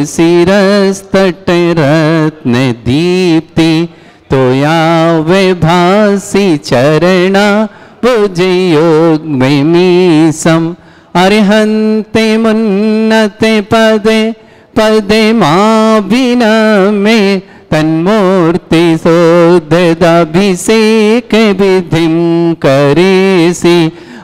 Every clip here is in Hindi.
शिरस्तट रत्न दीप्ति तोया वे भासी चरणा पूजे योग में मीसम अरिहंते मुन्नते पदे पदे माभिनमे तन्मूर्ति सोदभिषेक विधिं करेसि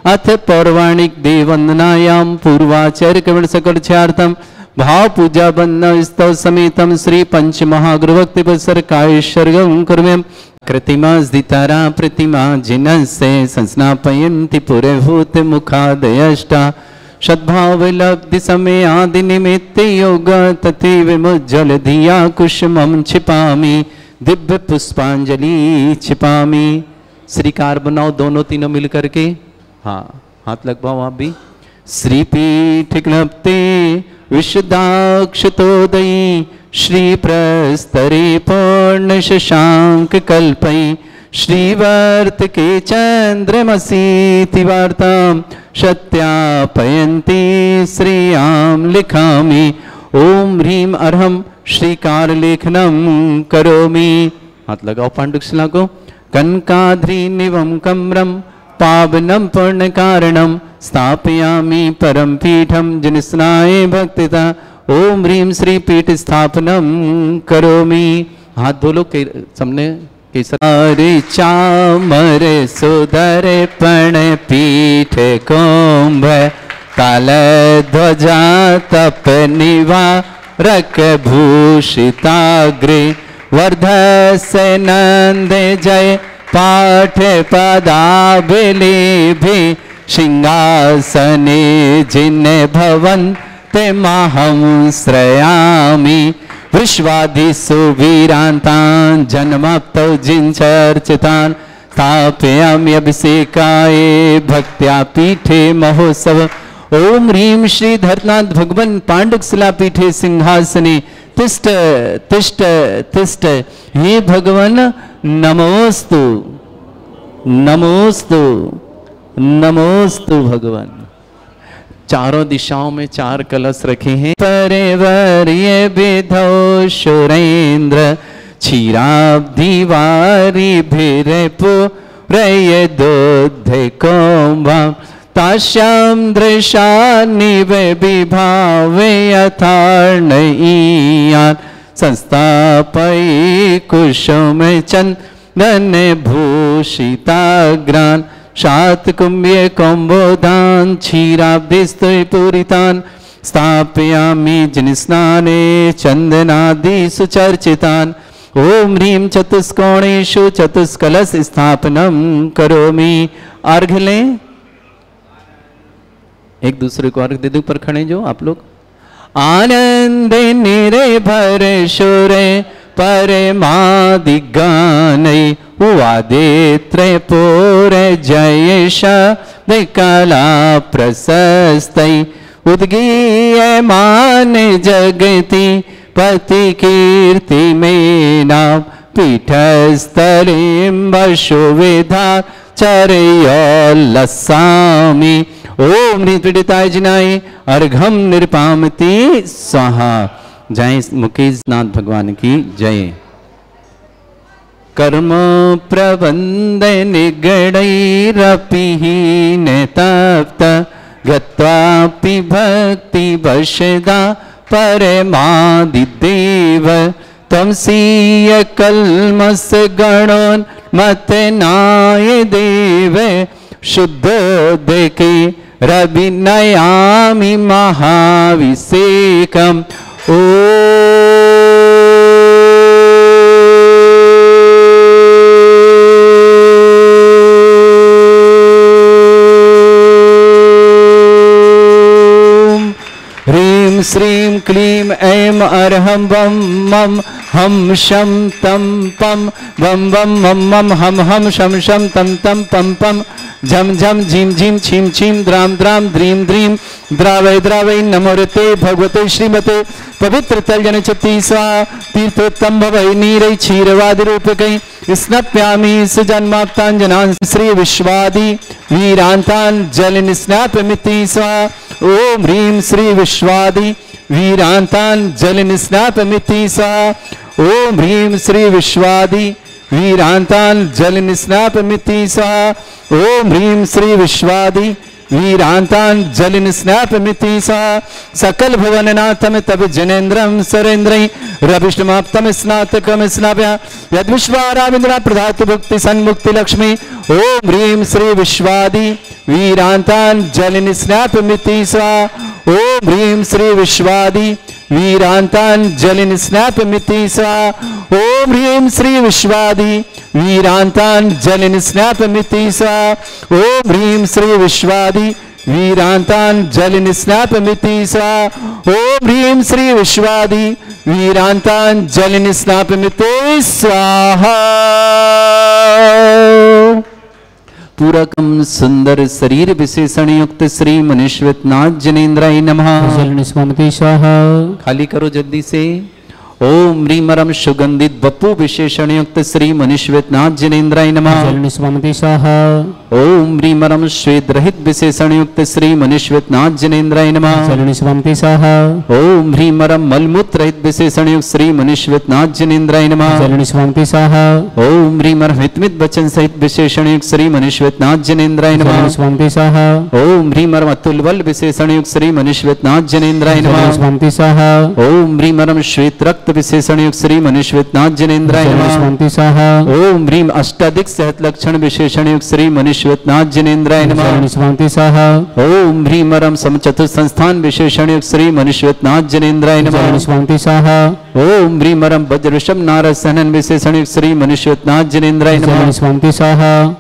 अथ पौराणिक देववंदनायां पूर्वाचार्य कवण सकलक्षार्थम भाव पूजा बंदन स्तव समेतम श्री पंच महागुरुभक्ति बसर कायेश्वर्गं कुर्मः कृतिमा स्दितारा प्रतिमा जिनस्य संस्नापयन्ति पुरभूत मुखादयष्टा सद्भाव लब्धि समय आदि निमित्त योग तथि विमुज्जल धिया कुसुमं छिपामि दिव्य पुष्पांजलि छिपामि। श्रीकार बनाओ दोनों तीनों मिल करके, हाँ हाथ लगवाओ आप भी। श्रीपीठ क्लप्ते विशुद्धाक्षतोदयी श्री प्रस्तरे पूर्ण शशांक कल्पई श्रीवर्त के चंद्रमसीति वार्तां सत्यापयन्ति श्रियां लिखामि ओम ह्रीं अर्हं श्रीकार लेखनं करोमि। हाथ लगाओ पांडुशिला को। कनकाद्रि निवं कम्रं पावनं पूर्ण कारणं स्थापयामि परम पीठं जिनस्नाय भक्तिता ओम ह्रीं श्री पीठ स्थापनं करोमि। हाथ धो लो के सामने केसरे चामर सुदर पण पीठ कुंभ काल ध्वजा तप निवारक भूषिताग्रे वर्धस्य नंद जय पाठ पदाभिलेभि सिंहासने जिन भवन ते माहं श्रयामि विश्वादिषु वीरान्तान् जन्माप्तौ जिनचर्चितान् स्थापयामि अभिषेकाय भक्त्या पीठे महोत्सव ओम ह्रीं श्री धरनाथ भगवन् पांडुशिला पीठे सिंहासने तिष्ठ तिष्ठ तिष्ठ। हे भगवान नमोस्तु नमोस्तु नमोस्तु भगवान। चारों दिशाओं में चार कलश रखे हैं। परिवर्य विधौ सुरेंद्र क्षीराब्धि वारी भिरपुरय दुग्ध कुंभं तास्यां दृशानिव विभावे यथार्णयीयान् संस्थापयि कुसुम चंदन भूषिताग्रान् शातकुम्भ्य कौम्बोधान् क्षीराब्धिस्तु पूरितान् स्थापयामि जिनस्नाने चंदनादि सुचर्चितान् ओम ह्रीं चतुष्कोणेषु चतुष्कलश स्थापनं करोमि। अर्घ लें, एक दूसरे को अर्घ दे दो। पर खड़े जो आप लोग। आनंद निर्भर सुरे परमादिगानै वादे त्रयपुर जयेश कला प्रशस्तै उद्गीयमान जगति पति कीर्ति में नाम पीठस्थलीं वसुविधा चरयोल्लसामि ओम निपीडिताय जिनाय अर्घम निर्पामति स्वाहा। जय मुकेश नाथ भगवान की जय। कर्म प्रबंध निगड़ैरपिहीन तप्त गत्वापि भक्ति वशदा परमादिदेव त्वमसीय कल्मस गणोन्मतनाय देव शुद्धोदके रविनयामि महाभिषेकम् ओ श्रीं क्लीं ऐं अर्हं वं मं हम शं तं पं वं वं मं मं हम हम शं शं तं तं पं पं झम झम झीं झीं छीं छीं द्रां द्रां द्रीं द्रीं द्रावय द्रावय नमोरते भगवते श्रीमते पवित्र तलजन चति स्वाहा तीर्थोत्तम भवै नीरै क्षीरवादि रूपकै स्नप्यामि सुजन्माप्तान् जनान् श्री विश्वादि वीरान्तान् जल निस्नापमिति स्वाहा ओम ह्रीं श्री विश्वादि वीरान्ताञ्जलिनिस्नातमिति स्वाहा। ओम ह्रीं श्री विश्वादि वीरान्ताञ्जलिनिस्नातमिति स्वाहा। ओम ह्रीं श्री विश्वादि वीरान्ताञ्जलिनिस्नातमिति स्वाहा। सकल भुवननाथम तब जनेन्द्रम सरेन्द्रं रविष्टमाप्तम स्नातकम स्नाप्य यद्विश्वाराविन्द्रा प्रधातु भुक्ति सन्मुक्ति लक्ष्मी। ओम ह्रीं श्री विश्वादि वीरान्ताञ्जलिनिस्नातमिति स्वाहा। ओम ह्रीं श्री विश्वादि वीरान्ताञ्जलिनिस्नातमिति स्वाहा। ओम ह्रीं श्री विश्वादि वीरान्ताञ्जलिनिस्नातमिति स्वाहा। ओम ह्रीं श्री विश्वादि वीरान्ताञ्जलिनिस्नातमिति स्वाहा। ओम ह्रीं श्री विश्वादि वीरान्ताञ्जलिनिस्नातमिति स्वाहा। पूरकम सुंदर शरीर विशेषण युक्त श्री मनीश्वरनाथ जनेन्द्राय नमः। स्वाहा। खाली करो जल्दी से। ओम ह्रीमरम सुगंधित बपू विशेषण युक्त श्री मनीश्वरनाथ जनेन्द्राय नमः। स्वाहा। ओम ह्रीमरम श्वेत रहित विशेषण युक्त श्री मनीश्वरनाथ जनेन्द्राय नमः। स्वाहा। ओम ह्रीमरम मलमूत्र रहित विशेषण युक्त श्री मनीश्वरनाथ जनेन्द्राय नमः। स्वाहा। ओम ह्रीमर हितमित वचन सहित विशेषण युक्त श्री मनीश्वरनाथ जनेन्द्राय नमः। स्वाहा। ओम ह्रीमरम अतुल बल विशेषण युक्त श्री मनीश्वरनाथ जनेन्द्राय नमः। स्वाहा। ओम ह्रीमरम श्वेत रक्त विशेषण युक्त श्री मनीश्वरनाथ जनेन्द्राय नमः। स्वाहा। ओम ह्रीम अष्टाधिक सहत लक्षण विशेषण युक्त श्री मनीश्वरनाथ जनेन्द्राय नमः। स्वाहा। ओम ह्रीमरम समचतुर संस्थान विशेषण युक्त श्री मनीश्वरनाथ जनेन्द्राय नमः। स्वाहा। ओम ह्रीमरम वज्र ऋषभ नारद सहनन विशेषण युक्त श्री मनीश्वरनाथ जनेन्द्राय नमः। स्वाहा।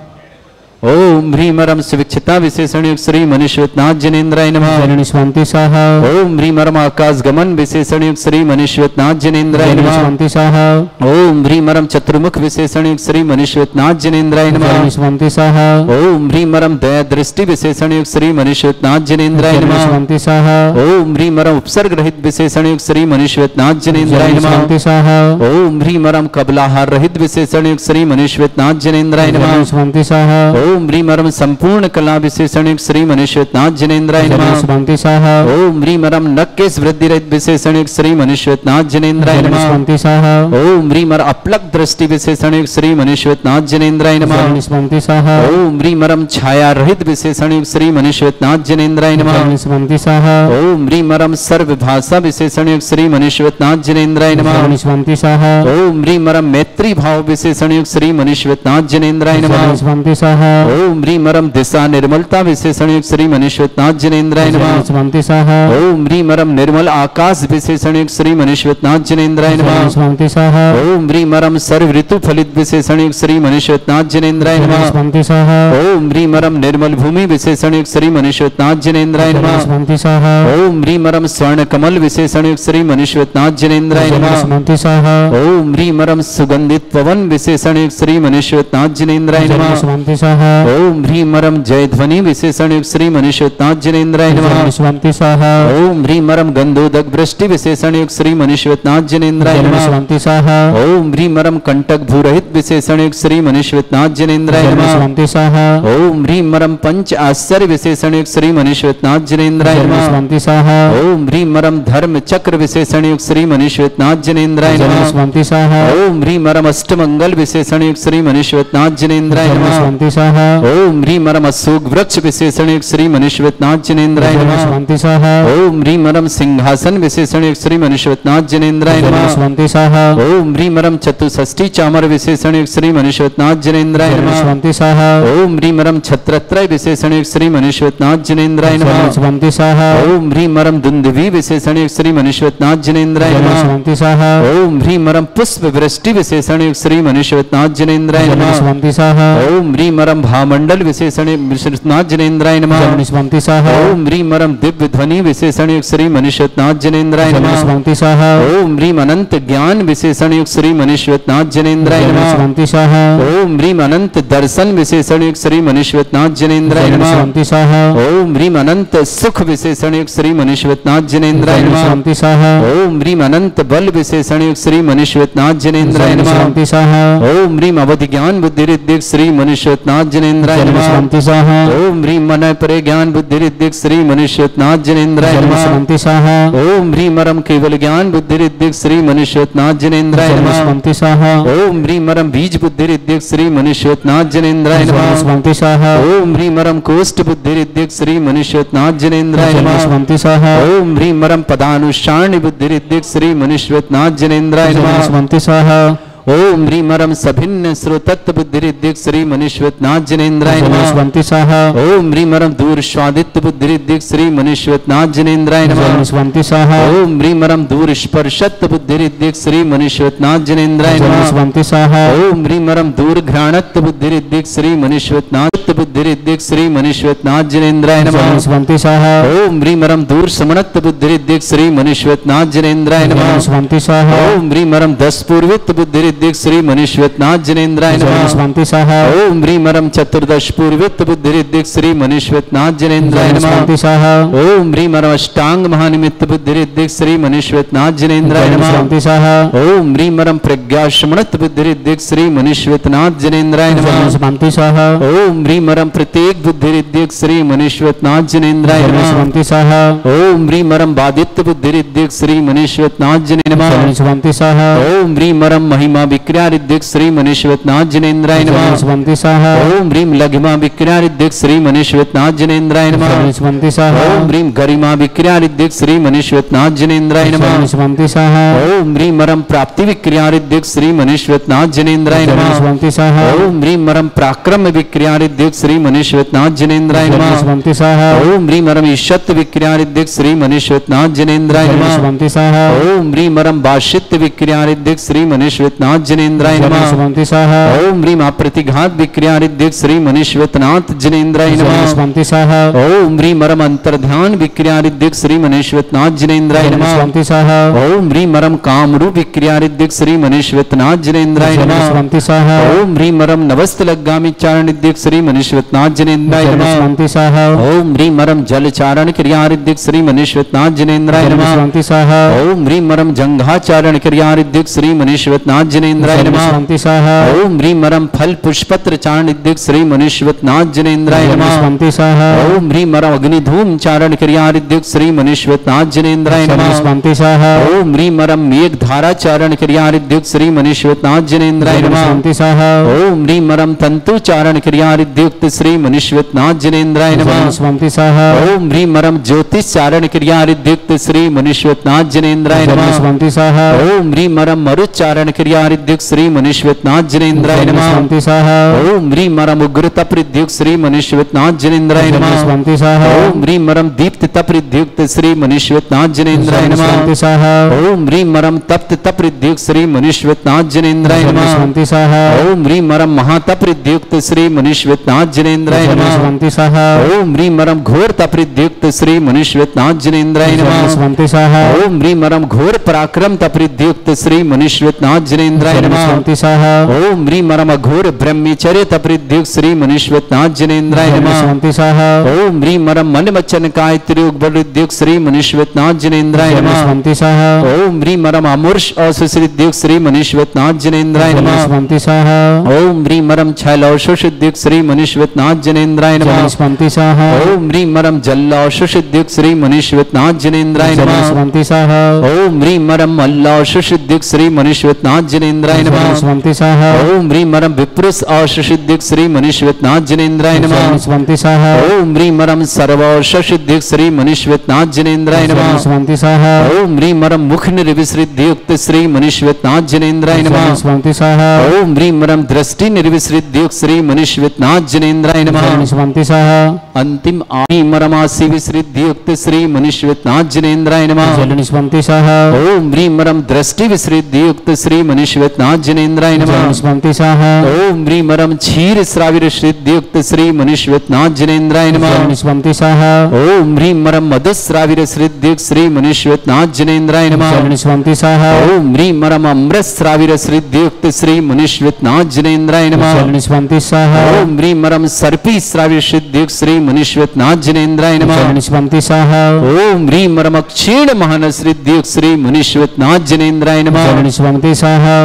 ओम ह्रीमरम सुविक्षिता विशेषण युक्त श्री मनीश्वरनाथ जनेन्द्राय नमः। स्वाहा। ओम ह्रीमरम आकाश गमन विशेषण युक्त श्री मनीश्वरनाथ जनेन्द्राय नमः। स्वाहा। ओम ह्रीमरम चतुर्मुख विशेषण युक्त श्री मनीश्वरनाथ जनेन्द्राय नमः। स्वाहा। ओम ह्रीमरम दया दृष्टि विशेषण युक्त श्री मनीश्वरनाथ जनेन्द्राय नमः। स्वाहा। ओम ह्रीमरम उपसर्ग रहित विशेषण युक्त श्री मनीश्वरनाथ जनेन्द्राय नमः। स्वाहा। ओम ह्रीमरम कबलाहार रहित विशेषण युक्त श्री मनीश्वरनाथ जनेन्द्राय नमः। स्वाहा। ओम ह्रीमरम संपूर्ण कला विशेषण युक्त श्री मनीश्वरनाथ जनेन्द्राय नमः। स्वाहा। ओम ह्रीमरम नक्केश वृद्धि रहित विशेषण युक्त श्री मनीश्वरनाथ जनेन्द्राय नमः। स्वाहा। ओम ह्रीमर अपलक दृष्टि विशेषण युक्त श्री मनीश्वरनाथ जनेन्द्राय नमः। स्वाहा। ओम ह्रीमरम छाया रहित विशेषण युक्त श्री मनीश्वरनाथ जनेन्द्राय नमः। स्वाहा। ओम ह्रीमरम सर्व भाषा विशेषण युक्त श्री मनीश्वरनाथ जनेन्द्राय नमः। स्वाहा। ओम ह्रीमरम मैत्री भाव विशेषण युक्त श्री मनीश्वरनाथ जनेन्द्राय नमः। स्वाहा। ओम ह्रीमरम दिशा निर्मलता विशेषण युक्त श्री मनीश्वरनाथ जनेन्द्राय नमः। स्वाहा। ओम ह्रीमरम निर्मल आकाश विशेषण युक्त श्री मनीश्वरनाथ जनेन्द्राय नमः। स्वाहा। ओम ह्रीमरम सर्व ऋतु फलित विशेषण युक्त श्री मनीश्वरनाथ जनेन्द्राय नमः। स्वाहा। ओम ह्रीमरम निर्मल भूमि विशेषण युक्त श्री मनीश्वरनाथ जनेन्द्राय नमः। स्वाहा। ओम ह्रीमरम स्वर्ण कमल विशेषण युक्त श्री मनीश्वरनाथ जनेन्द्राय नमः। स्वाहा। ओम ह्रीमरम सुगंधित पवन विशेषण युक्त श्री मनीश्वरनाथ जनेन्द्राय नमः। स्वाहा। ओम ह्रीमरम जय ध्वनि विशेषण युक्त श्री मनीश्वरनाथ जनेन्द्राय नमः। स्वाहा। ओम ह्रीमरम गंधोदक वृष्टि विशेषण युक्त श्री मनीश्वरनाथ जनेन्द्राय नमः। स्वाहा। ओम ह्रीमरम कंटक भूरहित विशेषण युक्त श्री मनीश्वरनाथ जनेन्द्राय नमः। स्वाहा। ओम ह्रीमरम पंच आश्चर्य विशेषण युक्त श्री मनीश्वरनाथ जनेन्द्राय नमः। स्वाहा। ओम ह्रीमरम धर्म चक्र विशेषण युक्त श्री मनीश्वरनाथ जनेन्द्राय नमः। स्वाहा। ओम ह्रीमरम अष्टमंगल विशेषण युक्त श्री मनीश्वरनाथ जनेन्द्राय नमः। स्वाहा। ओम ह्रीमरम अशोक वृक्ष विशेषण युक्त श्री मनीश्वरनाथ जनेन्द्राय नमः। स्वाहा। ओम ह्रीमरम सिंहासन विशेषण युक्त श्री मनीश्वरनाथ जनेन्द्राय नमः। स्वाहा। ओम ह्रीमरम चतुष्षष्ठी चामर विशेषण युक्त श्री मनीश्वरनाथ जनेन्द्राय नमः। स्वाहा। ओम ह्रीमरम छत्रत्रय विशेषण युक्त श्री मनीश्वरनाथ जनेन्द्राय नमः। स्वाहा। ओम ह्रीमरम दुंदुभि विशेषण युक्त श्री मनीश्वरनाथ जनेन्द्राय नमः। स्वाहा। ओम ह्रीमरम पुष्प वृष्टि विशेषण युक्त श्री मनीश्वरनाथ जनेन्द्राय नमः। स्वाहा। ओम ह्रीमरम भामंडल विशेषण मनीश्वरनाथ जनेन्द्राय नमः। स्वाहा। ओम ह्रीमरम दिव्य ध्वनि विशेषण युक्त श्री मनीश्वरनाथ जनेन्द्राय नमः। स्वाहा। ओम ह्रीम अनंत ज्ञान विशेषण युक्त श्री मनीश्वरनाथ जनेन्द्राय नमः। स्वाहा। ओम ह्रीम अनंत दर्शन विशेषण युक्त श्री मनीश्वरनाथ जनेन्द्राय नमः। स्वाहा। ओम ह्रीम अनंत सुख विशेषण युक्त श्री मनीश्वरनाथ जनेन्द्राय नमः। स्वाहा। ओम ह्रीम अनंत बल विशेषण युक्त श्री मनीश्वरनाथ जनेन्द्राय नमः। स्वाहा। ओम ह्रीम अवधि ज्ञान बुद्धि रिद्धि श्री मनीश्वरनाथ जनेन्द्राय नमः। स्वंति स्वाहा। ओम ह्रीं मनः परे ज्ञान बुद्धि रिद्धिक श्री मनुष्यनाथ जनेन्द्राय नमः। स्वंति स्वाहा। ओम ह्रीं मरम केवल ज्ञान बुद्धि रिद्धिक श्री मनुष्यनाथ जनेन्द्राय नमः। स्वंति स्वाहा। ओम ह्रीं मरम बीज बुद्धि रिद्धिक श्री मनुष्यनाथ जनेन्द्राय नमः। स्वंति स्वाहा। ओम ह्रीं मरम कोष्ठ बुद्धि रिद्धिक श्री मनुष्यनाथ जनेन्द्राय नमः। स्वंति स्वाहा। ओम ह्रीं मरम पदानुष्ठान बुद्धि रिद्धिक श्री मनुष्यनाथ जनेन्द्राय नमः। स्वंति स्वाहा। ओम ह्रीं मरम सभिन्न श्रोतत्व बुद्धि रिद्धिक श्री मनुष्यनाथ जनेन्द्राय नमः। स्वंति स्वाहा। ओम ह्रीं मरम दूर स्वादित्य बुद्धि रिद्धिक श्री मनुष्यनाथ जनेन्द्राय नमः। स्वंति स्वाहा। ओम ह्रीं मरम दूर स्पर्शत्व बुद्धि रिद्धिक श्री मनुष्यनाथ जनेन्द्राय नमः। स्वंति स्वाहा। ओम ह्रीं मरम दूर घ्राणत्व बुद्धि रिद्धिक श्री मनुष्यनाथ बुद्धि रिद्धिक श्री मनुष्यनाथ जनेन्द्राय नमः। स्वंति स्वाहा। ओम ह्रीं मरम दूर समनत्व बुद्धि रिद्धिक श्री मनुष्यनाथ जनेन्द्राय नमः। स्वंति स्वाहा। ओम ह्रीं मरम दस पूर्वित्व बुद्धि रिद्धिक श्री मनुष्यनाथ जनेन्द्राय नमः। स्वंति स्वाहा। ओम ह्रीं मरम चतुर्दश पूर्वित्व बुद्धि रिद्धिक श्री मनुष्यनाथ जनेन्द्राय नमः। स्वंति स्वाहा। ओम ह्रीं मरम अष्टांग महानिमित्त बुद्धि रिद्धिक श्री मनुष्यनाथ जनेन्द्राय नमः। स्वंति स्वाहा। ओम ह्रीं मरम प्रज्ञा शमनत्व बुद्धि रिद्धिक श्री मनुष्यनाथ जनेन्द्राय नमः। स्वंति स्वाहा। ओम ह्रीं मरम प्रत्येक बुद्धि रिद्धिक श्री मनुष्यनाथ जनेन्द्राय नमः। स्वंति स्वाहा। ओम ह्रीं मरम बादित्य बुद्धि रिद्धिक श्री मनुष्यनाथ जनेन्द्राय नमः। स्वंति स्वाहा। ओम ह्रीं मरम महिमा विक्रिया रिद्धिक श्री मनुष्यनाथ जनेन्द्राय नमः। स्वंति स्वाहा। ओम ह्रीं लघिमा विक्रिया रिद्धिक श्री मनुष्यनाथ जनेन्द्राय नमः। स्वंति स्वाहा। ओम ह्रीं गरिमा विक्रिया रिद्धिक श्री मनुष्यनाथ जनेन्द्राय नमः। स्वंति स्वाहा। ओम ह्रीं मरम प्राप्ति विक्रिया रिद्धिक श्री मनुष्यनाथ जनेन्द्राय नमः। स्वंति स्वाहा। ओम ह्रीं मरम पराक्रम विक्रिया रिद्धिक श्री मनुष्यनाथ जनेन्द्राय नमः। स्वंति स्वाहा। ओम ह्रीं मरम ईशत्व विक्रिया रिद्धिक श्री मनुष्यनाथ जनेन्द्राय नमः। स्वंति स्वाहा। ओम ह्रीं मरम बाशित्य विक्रिया रिद्धिक श्री मनुष्यनाथ जनेन्द्राय नमः। स्वंति स्वाहा। ओम ह्रीं अप्रतिघात विक्रिया रिद्धिक श्री मनुष्यनाथ जनेन्द्राय नमः। स्वंति स्वाहा। ओम ह्रीं मरम अंतर्ध्यान विक्रिया रिद्धिक श्री मनुष्यनाथ जनेन्द्राय नमः। स्वंति स्वाहा। ओम ह्रीं मरम कामरूप विक्रिया रिद्धिक श्री मनुष्यनाथ जनेन्द्राय नमः। स्वंति स्वाहा। ओम ह्रीं मरम नवस्त लग्गामि चारण रिद्धिक श्री मनुष्यनाथ जनेन्द्राय नमः। स्वंति स्वाहा। ओम ह्रीं मरम जल चारण क्रिया रिद्धिक श्री मनुष्यनाथ जनेन्द्राय नमः। स्वंति स्वाहा। ओम ह्रीं मरम जंघाचारण क्रिया रिद्धिक श्री मनुष्यनाथ जनेन्द्राय नमः। स्वंति स्वाहा। ओम ह्रीं मरम फल पुष्पत्र चारण रिद्धिक श्री मनुष्यनाथ जनेन्द्राय नमः। स्वंति स्वाहा। ओम ह्रीं मरम अग्निधूम चारण क्रिया रिद्धिक श्री मनुष्यनाथ जनेन्द्राय नमः। स्वंति स्वाहा। ओम ह्रीं मरम मेघ धारा चारण क्रिया रिद्धिक श्री मनुष्यनाथ जनेन्द्राय नमः। स्वंति स्वाहा। ओम ह्रीं मरम तंतु चारण क्रिया रिद्धियुक्त श्री मनुष्यनाथ जनेन्द्राय नमः। स्वंति स्वाहा। ओम ह्रीं मरम ज्योतिष चारण क्रिया रिद्धियुक्त श्री मनुष्यनाथ जनेन्द्राय नमः। स्वंति स्वाहा। ओम ह्रीं मरम मरुच्चारण क्रिया रिद्धियुक्त श्री मनुष्यनाथ जनेन्द्राय नमः। स्वंति स्वाहा। ओम ह्रीं मरम उग्र तप रिद्धियुक्त श्री मनुष्यनाथ जनेन्द्राय नमः। स्वंति स्वाहा। ओम ह्रीं मरम दीप्त तप रिद्धियुक्त श्री मनुष्यनाथ जनेन्द्राय नमः। स्वंति स्वाहा। ओम ह्रीं मरम तप्त तप रिद्धियुक्त श्री मनुष्यनाथ जनेन्द्राय नमः। स्वंति स्वाहा। ओम ह्रीं मरम महातप रिद्धियुक्त श्री मनुष्यनाथ जनेन्द्राय नमः। स्वंति स्वाहा। ओम ह्रीं मरम घोर तप रिद्धियुक्त श्री मनुष्यनाथ जनेन्द्राय नमः। स्वंति स्वाहा। ओम ह्रीं मरम घोर पराक्रम तप रिद्धियुक्त श्री मनुष्यनाथ जनेन्द्राय नमः। स्वंति स्वाहा। ओम ह्रीं मरम अघोर ब्रह्मचर्य तप रिद्धियुक्त श्री मनुष्यनाथ जनेन्द्राय नमः। स्वंति स्वाहा। ओम ह्रीं मरम मन वचन काय त्रियुग बल रिद्धियुक्त श्री मनुष्यनाथ जनेन्द्राय नमः। स्वंति स्वाहा। ओम ह्रीं मरम अमूर्ष औषध रिद्धियुक्त श्री मनुष्यनाथ जनेन्द्राय नमः। स्वंति स्वाहा। ओम ह्रीं मरम छैलौषुषिद्धियुक्त श्री मनुष्यनाथ जनेन्द्राय नमः। स्वंति स्वाहा। ओम ह्रीं मरम जल्लौषुषिद्धियुक्त श्री मनुष्यनाथ जनेन्द्राय नमः। स्वंति स्वाहा। ओम ह्रीं मरम मल्लौषुषिद्धियुक्त श्री मनुष्यनाथ जनेन्द्राय नमः। स्वंति स्वाहा। ओम ह्रीं मरम विप्रुष औषुषिद्धियुक्त श्री मनुष्यनाथ जनेन्द्राय नमः। स्वंति स्वाहा। ओम ह्रीं मरम सर्वौषुषिद्धियुक्त श्री मनुष्यनाथ जनेन्द्राय नमः। स्वंति स्वाहा। ओम ह्रीं मरम मुख निर्विसृद्धियुक्त श्री मनुष्यनाथ जनेन्द्राय नमः। स्वंति स्वाहा। ओम ह्रीं मरम दृष्टि निर्विसृद्धियुक्त श्री मनुष्यनाथ जनेन्द्राय नमः। स्वंति स्वाहा। अंतिम ह्रीं मरमासी विसृद्धियुक्त श्री मनुष्यनाथ जनेन्द्राय नमः। स्वंति स्वाहा। ओम ह्रीं मरम दृष्टि विसृद्धियुक्त श्री मनुष्यनाथ जनेन्द्राय नमः। स्वंति स्वाहा। ओम ह्रीं मरम क्षीर श्राविर सिद्धियुक्त श्री मनुष्यनाथ जनेन्द्राय नमः। स्वंति स्वाहा। ओम ह्रीं मरम मधुश्राविर सिद्धियुक्त श्री मनुष्यनाथ जनेन्द्राय नमः। स्वंति स्वाहा। ओम ह्रीं मरम अमृत श्राविर सिद्धियुक्त श्री मनुष्यनाथ जनेन्द्राय नमः। स्वंति स्वाहा। ओम ह्रीं मरम सर्पी श्राविर सिद्धियुक्त श्री मनुष्यनाथ जनेन्द्राय नमः। स्वंति स्वाहा। ओम ह्रीं मरम क्षीण महान सिद्धियुक्त श्री मनुष्यनाथ जनेन्द्राय नमः। स्वंति स्वाहा।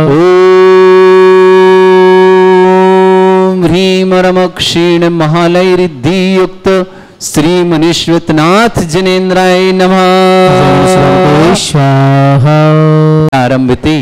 ओम ह्रीं रम क्षीण महालयरिद्धियुक्त श्री मनीश्वतनाथ जनेन्द्राय नमः। स्वाहा। आरंभते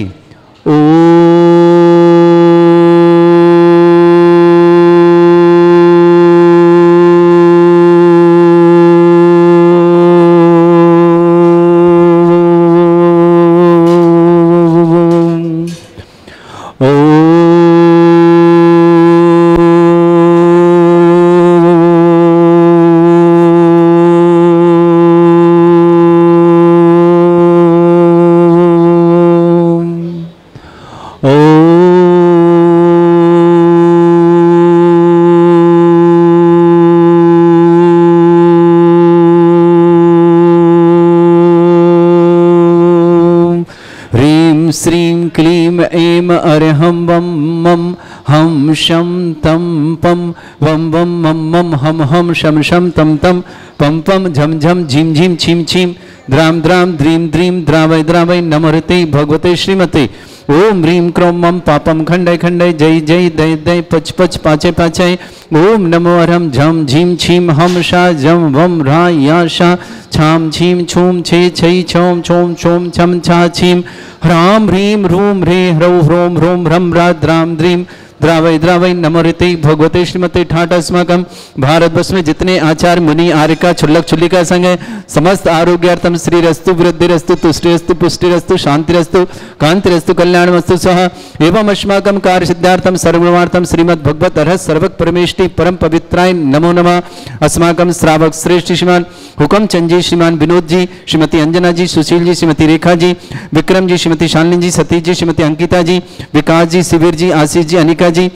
श्रीं क्लीं ऐं अरहं वं मं हं शं तं पं वं वं मं मं हं हं शं शं तं तं पं पं झं झं झीं झीं छीं छीं द्रां द्रां द्रीं द्रीं द्रावय द्रावय नमोते भगवते श्रीमते। ओम ह्रीं क्रों मम पापम खंडय खंडय जय जय दय दय पच पच पाचय पाचय। ओम नमो अरहं झं झीं छीं हम शा जं वं रा या शा छां छीं छूं छे छै छौं छौं छौं छम छा छीं ह्रां ह्रीं ह्रूं ह्रे ह्रौं ह्रों ह्रों ह्रं ह्रा द्रां द्रीं द्रावय द्रावय नमोते भगवते श्रीमते। ठाट अस्माकं भारतवर्ष में जितने आचार्य मुनि आर्यका छुल्लक छुल्लिका संघ है समस्त आरोग्यार्थम श्रीरस्तु वृद्धिरस्तु तुष्टिरस्तु पुष्टिरस्तु शांतिरस्तु कांतिरस्तु कल्याणमस्तु सह एवं अस्माकं कार्य सिद्धार्थम सर्वगुणार्थम श्रीमद् भगवत अर्हत सर्वक परमेष्टि परम पवित्राय नमो नमः। अस्माकं श्रावक श्रेष्ठ श्रीमान हुकम चंद जी, श्रीमान विनोद जी, श्रीमती अंजना जी, सुशील जी, श्रीमती रेखा जी, विक्रम जी, श्रीमती शालिनी जी, सतीश जी, श्रीमती अंकिता जी, विकास जी, शिविर जी, आशीष जी, अनिका जी,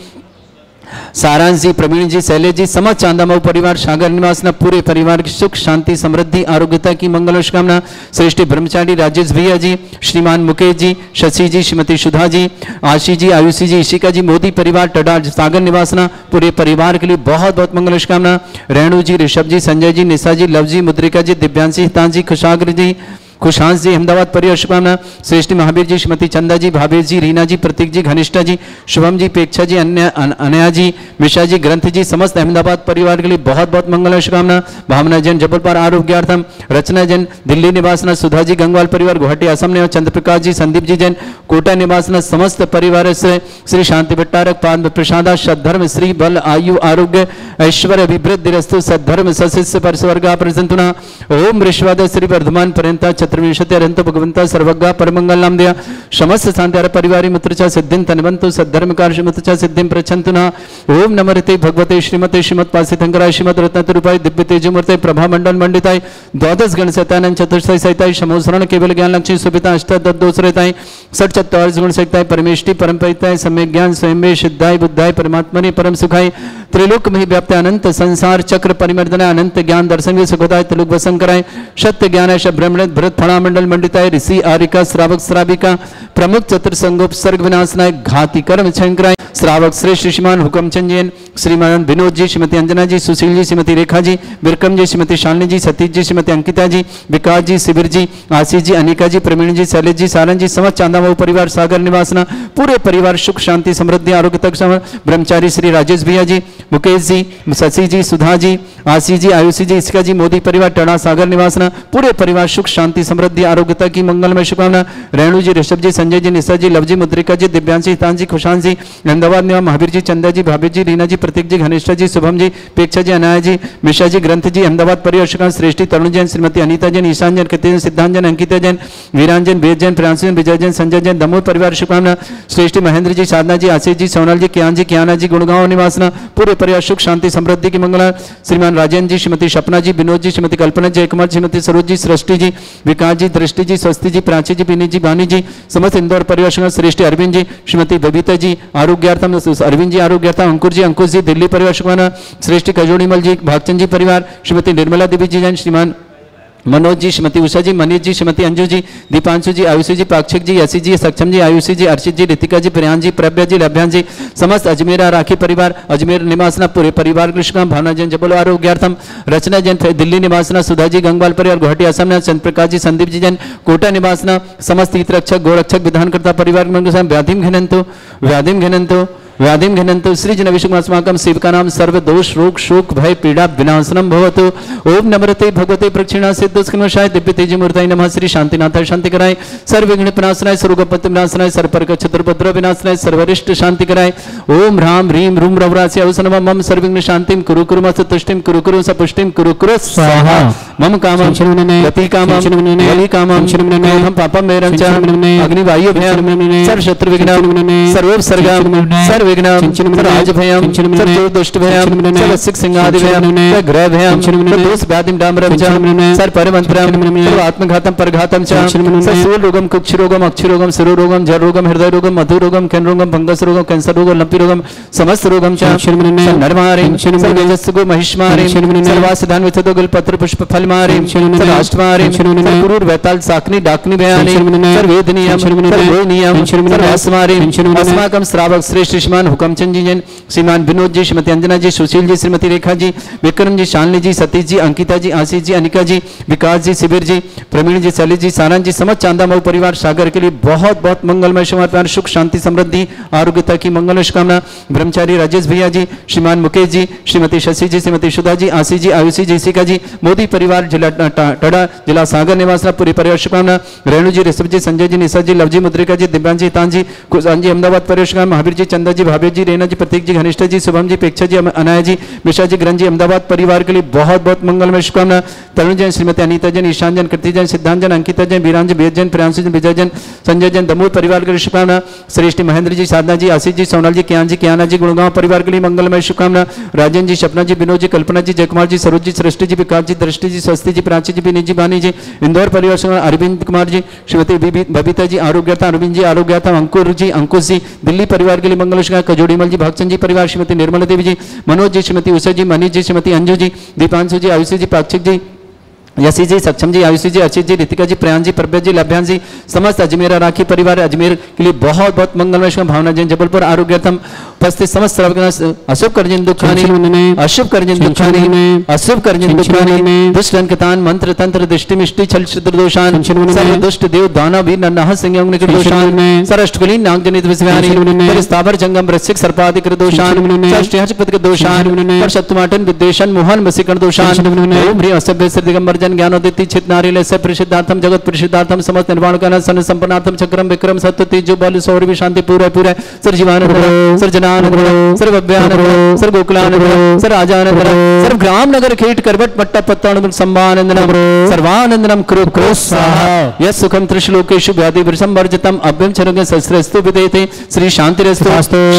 सारांश जी, प्रवीण जी, शैलेश जी, समस्त चांदामऊ परिवार सागर निवास न पूरे परिवार की सुख शांति समृद्धि आरोग्यता की मंगल शुभकामना। श्रेष्ठ ब्रह्मचारी राजेश भैया जी, श्रीमान मुकेश जी, शशि जी, श्रीमती सुधा जी, आशीष जी, आयुषी जी, इशिका जी, मोदी परिवार टडा सागर निवास न पूरे परिवार के लिए बहुत बहुत मंगल शुभकामना। रेणु जी, ऋषभ जी, संजय जी, निशा जी, लव जी, मुद्रिका जी, दिव्यांशी, हितांश जी, खुशाग्र जी, खुशांश जी, अहमदाबाद परिवार शुभकामना। श्रेष्ठ महावीर जी, श्रीमती चंदा जी, भावेश जी, रीना जी, प्रतीक जी, घनिष्ठा जी, शुभम जी, पेक्षा जी, अनया जी, मिशा जी, ग्रंथ जी, समस्त अहमदाबाद परिवार के लिए बहुत बहुत मंगल शुभकामना। भावना जैन जबलपुर आरोग्यार्थम, रचना जैन दिल्ली निवासना, सुधा जी गंगवाल परिवार गुवाहाटी असम ने, चंद्रप्रकाश जी, संदीप जी जैन कोटा निवासना, समस्त परिवार से श्री शांति भट्टारक पाद प्रसादा सद्धर्म श्री बल आयु आरोग्य ऐश्वर्य अभिवृद्धि रस्तु सद्धर्म सशिष्य परस्वर्गा प्रसंतुना। ओम ऋषवाद श्री वर्धमान पर्यंता चतुर्विंशति अरंत भगवंता सर्वज्ञा परमंगल नाम दिया समस्त शांति परिवारी मुत्रचा सिद्धिं तनवंतु सद्धर्म कार्य मुत्रचा सिद्धिं प्रचंतु न। ओम नमोते भगवते श्रीमते श्रीमत् पासितंकराय श्रीमद रत्नतरूपाय दिव्य तेजमूर्ते प्रभा मंडल मंडिताय द्वादश गण सहितानंद चतुर्थ सहिताय समोसरण केवल ज्ञान लक्ष्मी सुविता अष्टादश दोष रहताय षट चत्वारिश गुण सहिताय परमेष्टि परम परिताय सम्यक ज्ञान स्वयं सिद्धाय बुद्धाय परमात्मने परम सुखाय त्रिलोक में व्याप्त अनंत संसार चक्र परिमर्दन अनंत ज्ञान दर्शन सुखदाय त्रिलोक वसन कराय सत्य ज्ञान ब्रह्मण भरत फणा मंडल मंडिताय ऋषि आरिका श्रावक श्राविका प्रमुख चतुर्संगोप सर्ग विनाशनाय घाती कर्म छंकराय श्रावक श्रेष्ठ श्रीमान हुकमचंद जैन, श्रीमान विनोद जी, श्रीमती अंजना जी, सुशील जी, श्रीमती रेखा जी, विक्रम जी, श्रीमती शालिनी जी, सतीश जी, श्रीमती अंकिता जी, विकास जी, शिविर जी, आशीष जी, अनिका जी, प्रवीण जी, शैलेश जी, सारंग जी, समस्त चांदामऊ परिवार सागर निवासना पूरे परिवार सुख शांति समृद्धि आरोग्य तक ब्रह्मचारी श्री राजेश भैया जी, मुकेश जी, शशि जी, सुधा जी, आशीष जी, आयुषी जी, इशिका जी, मोदी परिवार टड़ा सागर निवासना पूरे परिवार सुख शांति समृद्धि आरोग्यता की मंगलमय शुभकामना। रेणु जी, ऋषभ जी, संजय जी, निशा जी, लव जी, मुद्रिका जी, दिव्यांशी, हितांश जी, खुशांश जी, अहमदाबाद निवास महावीर जी, चंदा जी, भाभी जी, रीना जी, प्रतीक जी, घनिष्ठा जी, शुभम जी, पेक्षा जी, अनाया जी, मिशा जी, ग्रंथ जी, अहमदाबाद परिवार श्रेष्ठी तरुण जैन, श्रीमती अनिता जैन, ईशान जैन, कृति सिद्धांत जैन, अंकिता जैन, वीरांजन, वेद जैन, प्रियांशु जैन, विजय जैन, संजय जैन, दमोह परिवार शुभकामना। श्रेष्ठी महेंद्र जी, साधना जी, आशीष जी, सोनल जी, कियान जी, कियाना जी, गुड़गांव निवासना पूरे परिवार सुख शांति समृद्धि की मंगला। श्रीमान राजेंद्र जी, श्रीमती सपना जी, विनोद जी, श्रीमती कल्पना जयकुमार, श्रीमती सरोज जी, सृष्टि जी, विकास जी, दृष्टि जी, स्वस्ति जी, प्राची जी, विनीत जी, वानी जी, समस्त इंदौर परिवार श्रेष्ठी अरविंद जी, श्रीमती बबीता जी आरोग्यार्थम, अरविंद जी आरोग्यार्थम, अंकुर जी, अंकुश जी, दिल्ली परिवार शुभकामना। श्रेष्ठी कजोड़ीमल जी, भागचंद जी परिवार, श्रीमती निर्मला देवी जी जैन, श्रीमान मनोज जी, श्रीमती उषा जी, मनीष जी, श्रीमती अंजू जी, दीपांशु जी, आयुषी जी, पाक्षिक जी, यशी जी, सक्षम जी, आयुषी जी, अर्चित जी, ऋतिका जी, प्रियान जी, प्रभ्या जी, लभ्यान जी, समस्त अजमेर राखी परिवार अजमेर निवासना पूरे परिवार कृष्ण भावना जैन जबल आरोग्यार्थम, रचना जैन दिल्ली निवासना, सुधा जी गंगवाल परिवार गुवाहाटी असम ने, चंद्रप्रकाश जी, संदीप जी जैन कोटा निवासना, समस्त हित रक्षक गोरक्षक विधानकर्ता परिवार व्याधिम घिनंतो व्याधिं घ्नन्तु सृजन विषुमास्माकं सेवकानां सर्व दोष रोग शोक भय पीड़ा विनाशनम भवतु। ओम नमस्ते भगवते प्रक्षिणा सिद्धस्कमशाय दिव्य तेज मूर्ताय नमः। श्री शांतिनाथाय शांति कराय, सर्व विघ्न विनाशनाय, सर्वगपत्ति विनाशनाय, सर्वपर्क चतुर्भद्र विनाशनाय, सर्वरिष्ट शांति कराय। ओम ह्रां ह्रीं रूम रवरास्य अवसनम मम सर्वविघ्न शांतिं कुरु कुरु मस्तु तुष्टिं कुरु कुरु सपुष्टिं कुरु कुरु स्वाहा। मम कामं गति कामं बलि कामं क्रोधं पापं मेरं च अग्निवायु भयं सर्व शत्रु विघ्नं सर्वोपसर्गं सर्वविघ्नं सर्वराज भयं सर्वदुष्ट भयं सर्वसिक सिंहादि भयं सर्वग्रह भयं सर्वदोष व्याधिं डाम्बरं च सर्वपरमन्त्रं सर्वात्मघातं परघातं च सर्वशूल रोगं कुक्ष रोगं अक्षि रोगं शिरो रोगं जर रोगं हृदय रोगं मधु रोगं कैन रोगं फंगस रोगं कैंसर रोगं लंपी रोगं समस्त रोगं च नरमारिं सर्वजस्सुगो महिष्मारिं सर्वासिधान विचतो गुलपत्र पुष्प फलमारिं सर्वाष्टमारिं सर्वक्रूर वैताल साकनी डाकनी भयानि सर्ववेदनीयं सर्वोनियं सर्वास्मारिं अस्माकं श्रावक श्रेष्ठ श्रीमान हुकमचंद जी जैन, श्रीमान विनोद जी, श्रीमती अंजना जी, सुशील जी, श्रीमती रेखा जी, विक्रम जी, शालिनी जी, सतीश जी, अंकिता जी, आशीष जी, अनिका जी, विकास जी, शिविर जी, प्रवीण जी, शैलेश जी, सारंग जी, समस्त चांदा मऊ परिवार सागर के लिए बहुत बहुत मंगलमय शुभकामनाएं, प्यार सुख शांति समृद्धि आरोग्यता की मंगलमय शुभकामना। ब्रह्मचारी राजेश भैया जी, श्रीमान मुकेश जी, श्रीमती शशि जी, श्रीमती सुधा जी, आशीष जी, आयुषी जी, सीका जी, मोदी परिवार जिला टड़ा जिला सागर निवास पूरी परिवार शुभकामना। रेणु जी, ऋषभ जी, संजय जी, निशा जी, लवजी, मुद्रिका जी, दिव्यांग जी, तान जी, कुशान जी, अहमदाबाद परिवार शुभकामना। महावीर जी, चंदा जी, भाभी जी, रेना जी, प्रतीक जी, घनिष्ठ जी, शुभम जी, पेक्षा जी, अनाया जी, मिश्रा जी, ग्रंथ जी, अहमदाबाद परिवार के लिए बहुत बहुत मंगलमय शुभकामना। तरुण जैन, श्रीमती अनीता जैन, ईशान जैन, कृति जैन, सिद्धांत जैन, अंकिता जैन, बीरान जी, वेद जैन, प्रियांशु जैन, विजय जैन, संजय जैन, दमोह परिवार के लिए शुभकामना। श्रेष्ठ महेंद्र जी, साधना जी, आशीष जी, सोनल जी, कियान जी, कियाना जी, गुड़गांव परिवार के लिए मंगलमय शुभकामना। राजन जी, सपना जी, विनोद जी, कल्पना जी, जयकुमार जी, सरोज जी, सृष्टि जी, विकास जी, दृष्टि जी, स्वस्ति जी, प्राची जी, विनीत जी, बानी जी, इंदौर परिवार से अरविंद कुमार जी, श्रीमती बबीता जी, आरोग्यता, अरविंद जी, आरोग्यता, अंकुर जी, अंकुश जी, दिल्ली परिवार के लिए मंगल शुभकामना। कजोड़ीमल जी, भक्तचंद जी परिवार, श्रीमती निर्मला देवी जी, मनोज जी, श्रीमती उषा जी, मनीष जी, श्रीमती अंजू जी, दीपांशु जी, आयुषी जी, पाक्षिक जी, यशी जी, सक्षम जी, आयुषी जी, अचित जी, रितिका जी, प्रयान जी, प्रभ्य जी, लभ्यान जी, समस्त अजमेर राखी परिवार अजमेर के लिए बहुत बहुत मंगलमय शुभ। भावना जैन, जबलपुर आरोग्यतम उपस्थित समस्त सर्वज्ञ अशुभ कर्जन दुखानी अशुभ कर्जन दुखानी अशुभ कर्जन दुखानी दुष्ट अंकतान मंत्र तंत्र दृष्टि मिष्टि छल छिद्र दोषान सर्व दुष्ट देव दानव वीर नरनाह सिंह अंग निकट दोषान सरष्टकुलीन नाग जनित विस्व्यानि स्थावर जंगम वृश्चिक सर्पादिक दोषान षष्टिहचपद के दोषान पर शत्रुमाटन विद्वेषण मोहन वसीकरण दोषान ओम ह्रीं असभ्य श्री दिगंबर जन ज्ञानोदिति चित नारियल से प्रसिद्धार्थम जगत प्रसिद्धार्थम समस्त निर्वाण का सन संपन्नार्थम चक्रम विक्रम सत्य तेजो बल सौर्य शांति पूरा पूरा सर्वजीवान सर्जना सर्वभ्यान सर्वगोकुलान सर्वराजान सर्वग्राम नगर खेट करवट पट्टा पत्ताण सम्मानंदनम सर्वानंदनम कुरु कुरु स्वाहा। यस् सुखम त्रिश्लोकेषु व्याधि विषमवर्जितम अभ्यं चरंग सहस्रस्तु विदेते श्री शांतिरस्तु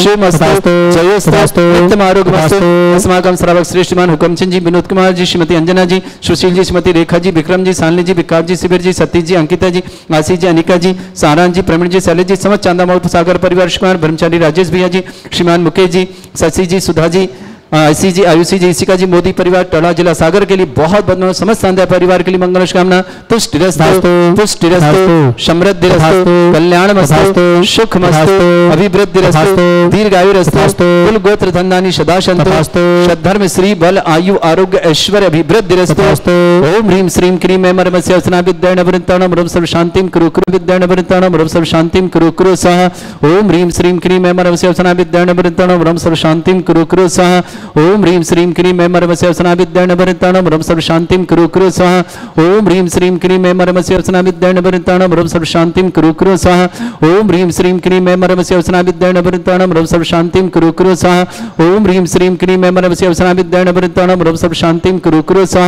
शिवमस्तु जयोस्तु नित्यम आरोग्यमस्तु। अस्माकं श्रावक श्रेष्ठमान हुकमचंद जी, विनोद कुमार जी, श्रीमती अंजना जी, सुशील जी, श्रीमती रेखा जी, विक्रम जी, शालिनी जी, विकास जी, शिविर जी, सतीश जी, अंकिता जी, आशीष जी, अनिका जी, सारांश जी, प्रवीण जी, शैलेश जी, समस्त चांदा मऊ सागर परिवार शुभकामना। ब्रह्मचारी राजेश भैया जी, श्रीमान मुकेश जी, शशि जी, सुधा जी, आशी जी, आयुषी जी, इसिका जी, मोदी परिवार टड़ा जिला सागर के लिए बहुत बहुत समस्त सांध्या परिवार के लिए मंगल शुभकामना। तुष्टिरस्तु पुष्टिरस्तु समृद्धिरस्तु कल्याणमस्तु सुखमस्तु अभिवृद्धिरस्तु दीर्घायुरस्तु कुल गोत्र धन्धानि सदा सन्तु सद्धर्म श्री बल आयु आरोग्य ऐश्वर्य अभिवृद्धिरस्तु। ओम ह्रीं श्रीं क्रीं ऐं मर्मस्य अवसना विद्याण वृत्ताणं रव सर्व शांतिं कुरु कुरु विद्याण वृत्ताणं रव सर्व शांतिं कुरु कुरु स्वाहा। ओम ह्रीं श्रीं क्रीं ऐं मर्मस्य अवसना विद्याण वृत्ताणं रव सर्व शांतिं कुरु कुरु स्वाहा। ओम ह्रीं श्रीं क्रीं ऐं मर्मस्य अवसना विद्याण वृत्ताणं रव सर्व शांतिं कुरु कुरु स्वाहा। ओम ह्रीं श्रीं क्रीं ऐं मर्मस्य अवसना विद्याण वृत्ताणं रव सर्व शांतिं कुरु कुरु स्वाहा। ओम ह्रीं श्रीं क्रीं ऐं मर्मस्य अवसना विद्याण वृत्ताणं रव सर्व शांतिं कुरु कुरु स्वाहा। ओम ह्रीं श्रीं क्रीं ऐं मर्मस्य अवसना विद्याण वृत्ताणं रव सर्व शांतिं कुरु कुरु स्वाहा।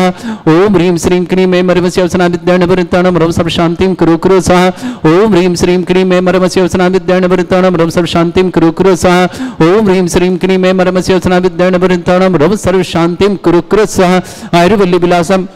ओम ह्रीं श्रीं क्रीं ऐं मर्मस्य अवसना विद्याण वृत्ताणं रव सर्व शांतिं कुरु कुरु स्वाहा। ओम ह्रीं श्रीं क्रीं ऐं मर्मस्य अवसना विद्याण वृत्ताणं रव सर्व शांतिं कुरु कुरु स्वाहा। ओम ह्रीं श्रीं क्रीं ऐं मर्मस्य अवसना विद्याण वृत्ताणं रव सर्व शांतिं कुरु कुरु स्वाहा। आयुर्वल्ली विलासम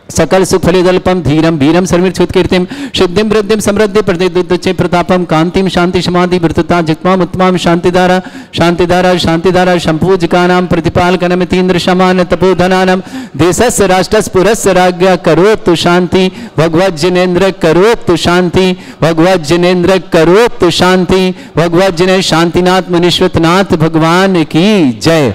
सकल सुख फलिदल्पम धीरम वीरम सर्वक्षुत कीर्तिम सिद्धिं वृद्धिं समृद्धि प्रतिदुच्चे प्रतापम कांतिम शांति समाधि वृतता जित्माम उत्तमाम शांतिधारा शांतिधारा शांतिधारा शंपूजकानां प्रतिपालकनमितीन्द्र शमान तपोधनानां देशस्य राष्ट्रस्य पुरस्य राज्ञा करोतु शांति भगवत् जिनेन्द्र करोतु शांति भगवत् जिनेन्द्र करोतु शांति भगवत् जिने शांतिनाथ मुनीश्वरनाथ भगवान की जय।